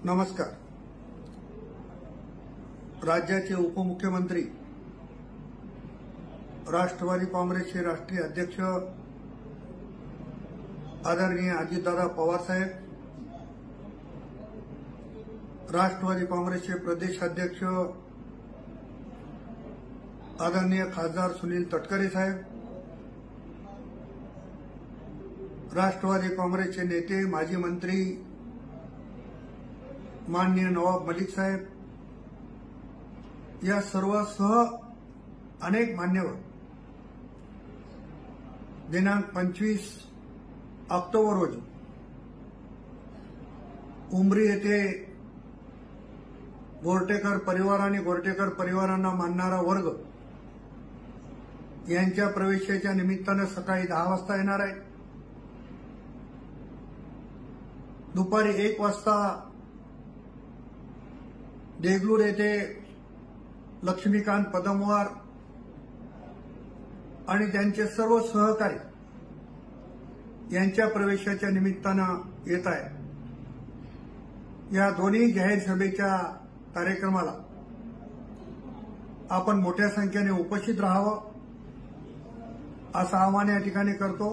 नमस्कार। राज्याचे उपमुख्यमंत्री राष्ट्रवादी काँग्रेसचे राष्ट्रीय अध्यक्ष आदरणीय अजितदादा पवार साहेब, राष्ट्रवादी काँग्रेसचे प्रदेश अध्यक्ष आदरणीय खासदार सुनील तटकरे साहेब, राष्ट्रवादी काँग्रेसचे नेते माजी मंत्री माननीय नवाब मलिक साहेब, या सर्वसह अनेक मान्यवर दिनांक 25 ऑक्टोबर रोजी उमरी येथे गोरटेकर परिवार आणि गोरटेकर परिवारांना मानणारा वर्ग यांच्या प्रवेशाच्या निमित्तानं सकाळी 10 वाजता येणार आहे। दुपारी 1 वाजता देगलूर येथे लक्ष्मीकांत पदमवार आणि त्यांचे सर्व सहकारी यांच्या प्रवेशाच्या निमित्तानं येत आहे। या दोन्ही जाहीर सभेच्या कार्यक्रमाला आपण मोठ्या संख्येने उपस्थित राहावं असं आवाहन या ठिकाणी करतो।